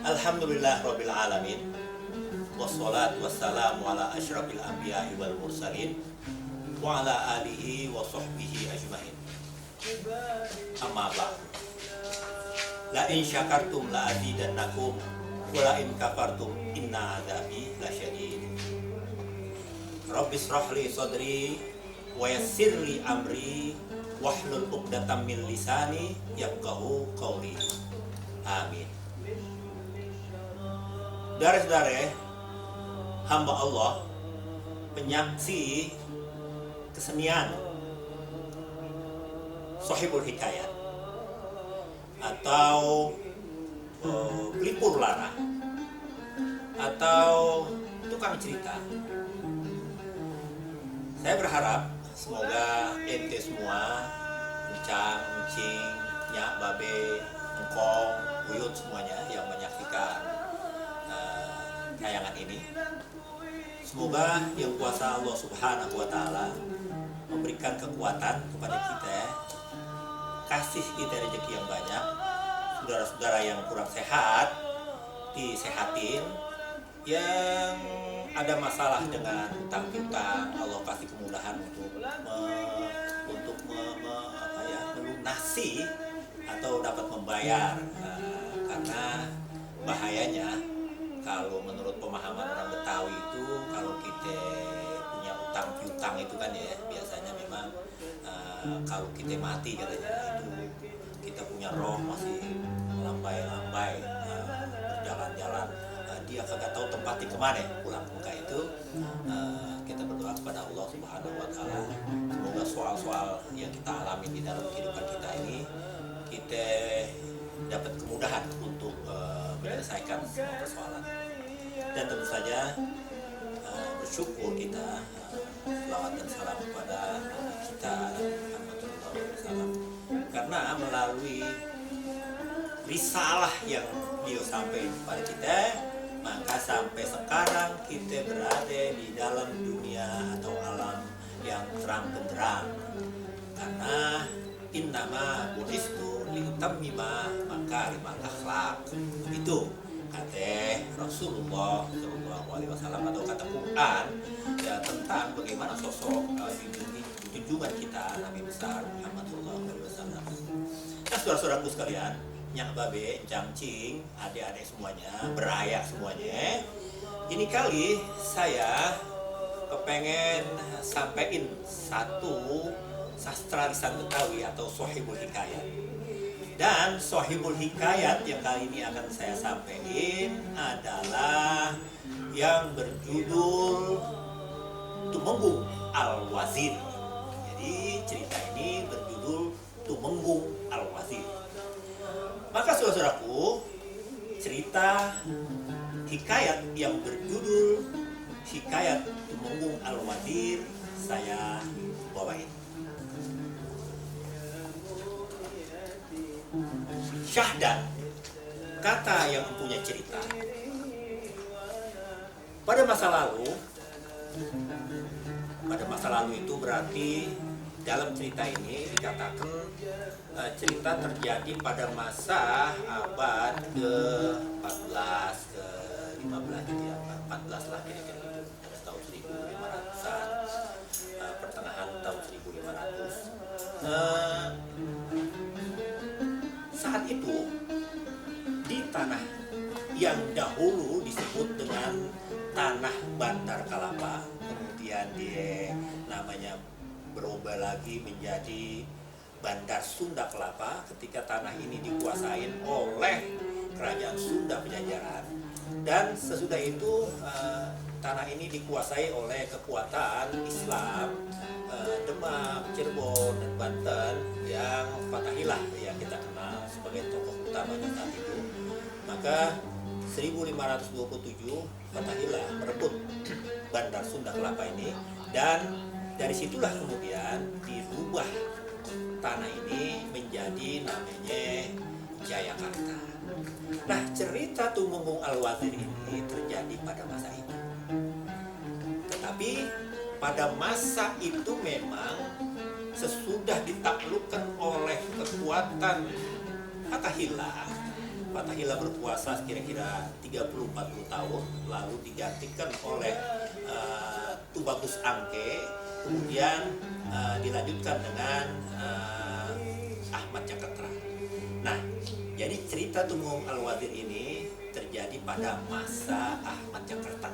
Alhamdulillah Rabbil Alamin. Wassalatu wassalamu ala asyrafil anbiya'i wal mursalin wa ala alihi wa sahbihi ajmain. Amma ba'd. La in syakartum la azidannakum wa la in kafartum inna adzabi lasyadid. Rabbi shrah li sadri wa yassir li amri wahlul 'uqdatam min lisani yafqahu qawli. Amin. Saudara-saudara, hamba Allah, penyaksi kesenian Shahibul Hikayat atau pelipur lara atau tukang cerita. Saya berharap semoga ente semua, Encang, Encing, Nyak, Babe, Engkong, Buyut semuanya yang menyaksikan tayangan ini, semoga yang kuasa Allah Subhanahu wa Ta'ala memberikan kekuatan kepada kita, kasih kita rezeki yang banyak. Saudara-saudara yang kurang sehat disehatin, yang ada masalah dengan utang piutang, Allah kasih kemudahan untuk melunasi atau dapat membayar. Karena bahayanya kalau menurut pemahaman orang Betawi itu, kalau kita punya utang piutang itu kan ya biasanya memang kalau kita mati katanya itu kita punya roh masih lambai-lambai berjalan-jalan, dia kagak tahu tempatnya kemana pulang. Maka itu kita berdoa kepada Allah Subhanahu wa Ta'ala, semoga soal-soal yang kita alami di dalam kehidupan kita ini kita dapat kemudahan untuk menyelesaikan semua persoalan. Dan tentu saja bersyukur kita, selawat dan salam kepada kita Muhammad SAW, karena melalui risalah yang beliau sampaikan kepada kita, maka sampai sekarang kita berada di dalam dunia atau alam yang terang benderang. Karena innama bu'istu liutammima makarimal akhlaq, itu kata Rasulullah SAW atau kata Quran ya, tentang bagaimana sosok junjungan kita Nabi besar Muhammad SAW. Nah, saudara-saudaraku sekalian, Nyak, Babe, Encang, Cing, adik-adik semuanya, berayak semuanya, ini kali saya kepengen sampein satu sastra lisan Betawi atau Shahibul Hikayat. Dan Shahibul Hikayat yang kali ini akan saya sampaikan adalah yang berjudul Tumenggung Al-Wazir. Jadi cerita ini berjudul Tumenggung Al-Wazir. Maka saudara-saudaraku, cerita hikayat yang berjudul Hikayat Tumenggung Al-Wazir saya bawain. Syahdan, kata yang mempunyai cerita. Pada masa lalu itu berarti dalam cerita ini dikatakan cerita terjadi pada masa abad ke-14 ke-15 gitu ya, 14 lah kira-kira, tahun 1500-an, pertengahan tahun 1500. Saat itu di tanah yang dahulu disebut dengan tanah Bandar Kalapa, kemudian dia namanya berubah lagi menjadi Bandar Sunda Kelapa ketika tanah ini dikuasain oleh Kerajaan Sunda Pajajaran. Dan sesudah itu tanah ini dikuasai oleh kekuatan Islam Demak, Cirebon, dan Banten yang Fatahillah yang kita kenal sebagai tokoh utamanya saat itu. Maka 1527 Fatahillah merebut Bandar Sunda Kelapa ini, dan dari situlah kemudian dirubah tanah ini menjadi namanya Jayakarta. Nah, cerita Tumenggung Al-Wazir ini terjadi pada masa itu. Tetapi pada masa itu memang sesudah ditaklukkan oleh kekuatan Fatahillah, Fathahillah berpuasa kira-kira 30-40 tahun, lalu digantikan oleh Tubagus Angke, kemudian dilanjutkan dengan Ahmad Cakatra. Nah, jadi cerita Tumenggung Al-Wazir ini terjadi pada masa Ahmad Cakatra.